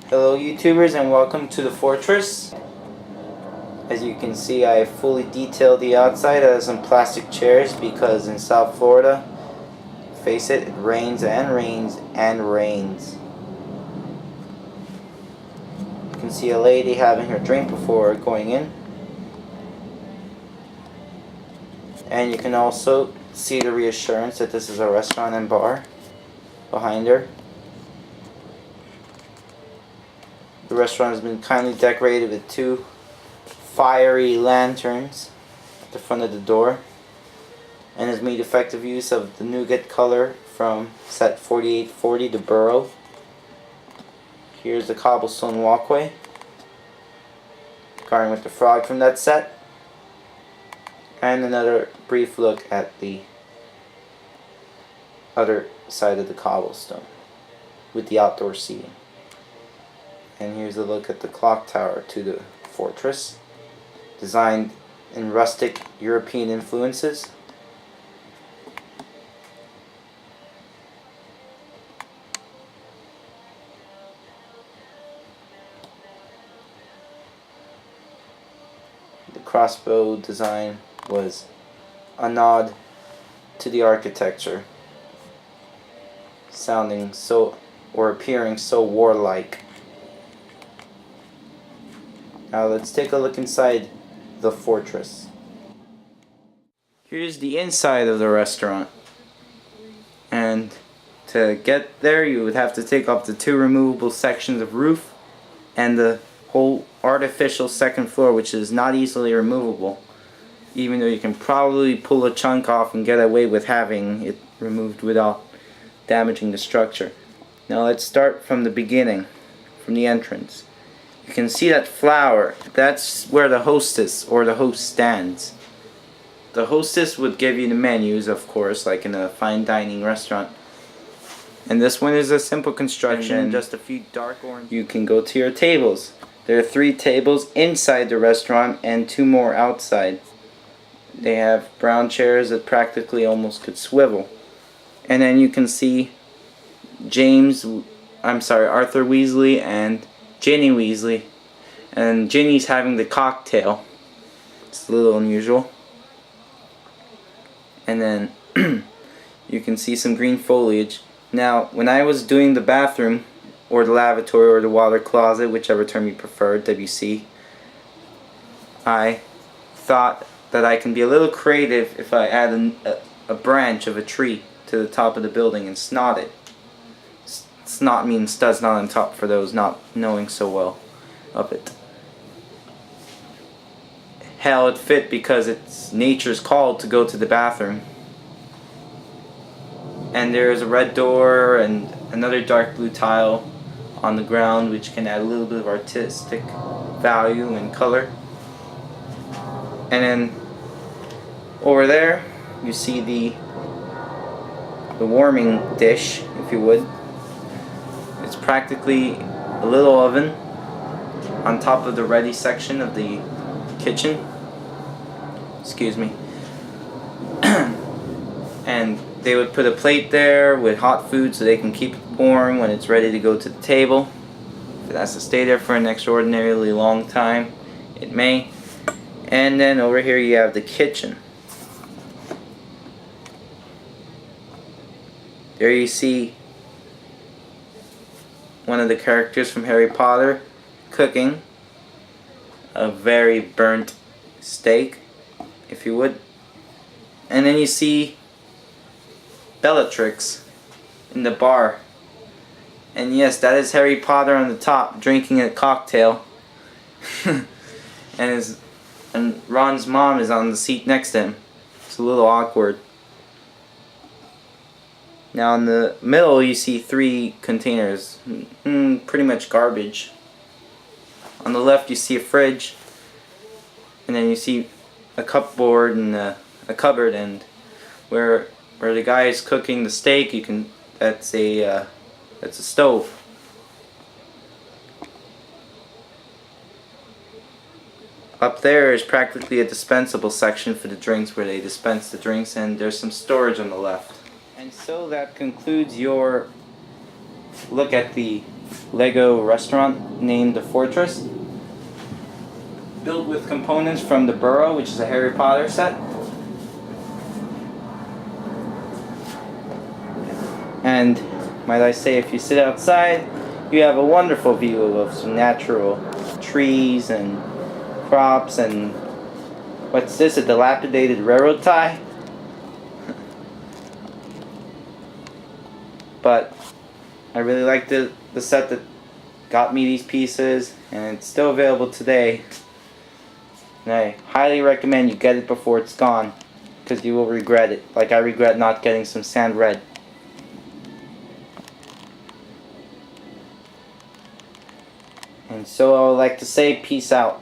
Hello YouTubers and welcome to the fortress. As you can see, I have fully detailed the outside. I have some plastic chairs because in South Florida, face it, it rains and rains and rains. You can see a lady having her drink before going in. And you can also see the reassurance that this is a restaurant and bar behind her. The restaurant has been kindly decorated with two fiery lanterns at the front of the door and has made effective use of the nougat color from set 4840 to Burrow. Here's the cobblestone walkway, starting with the frog from that set, and another brief look at the other side of the cobblestone with the outdoor seating. And here's a look at the clock tower to the fortress, designed in rustic European influences. The crossbow design was a nod to the architecture, sounding so, or appearing so warlike. Now let's take a look inside the fortress. Here's the inside of the restaurant. And to get there you would have to take off the two removable sections of roof and the whole artificial second floor, which is not easily removable, even though you can probably pull a chunk off and get away with having it removed without damaging the structure. Now let's start from the beginning, from the entrance. You can see that flower. That's where the hostess or the host stands. The hostess would give you the menus, of course, like in a fine dining restaurant. And this one is a simple construction, just a few dark orange. You can go to your tables. There are 3 tables inside the restaurant and 2 more outside. They have brown chairs that practically almost could swivel. And then you can see Arthur Weasley and Ginny Weasley, and Ginny's having the cocktail. It's a little unusual. And then you can see some green foliage. Now, when I was doing the bathroom, or the lavatory, or the water closet, whichever term you prefer, WC, I thought that I can be a little creative if I add a branch of a tree to the top of the building and snot it. Snot means studs not on top, for those not knowing so well of it. Hell, it fit because it's nature's call to go to the bathroom. And there's a red door and another dark blue tile on the ground, which can add a little bit of artistic value and color. And then over there you see the warming dish, if you would. It's practically a little oven on top of the ready section of the kitchen. Excuse me. And they would put a plate there with hot food so they can keep it warm when it's ready to go to the table. If it has to stay there for an extraordinarily long time, it may. And then over here you have the kitchen. There you see one of the characters from Harry Potter cooking a very burnt steak, if you would. And then you see Bellatrix in the bar. And yes, that is Harry Potter on the top drinking a cocktail. and Ron's mom is on the seat next to him. It's a little awkward. Now in the middle you see 3 containers, pretty much garbage. On the left you see a fridge, and then you see a cupboard and a cupboard, and where the guy is cooking the steak, that's a stove. Up there is practically a dispensable section for the drinks, where they dispense the drinks, and there's some storage on the left. And so that concludes your look at the Lego restaurant named the Fortress, built with components from the Burrow, which is a Harry Potter set. And might I say, if you sit outside, you have a wonderful view of some natural trees and crops. And what's this, a dilapidated railroad tie? But I really like the set that got me these pieces, and it's still available today. And I highly recommend you get it before it's gone, because you will regret it, like I regret not getting some sand red. And so I would like to say peace out.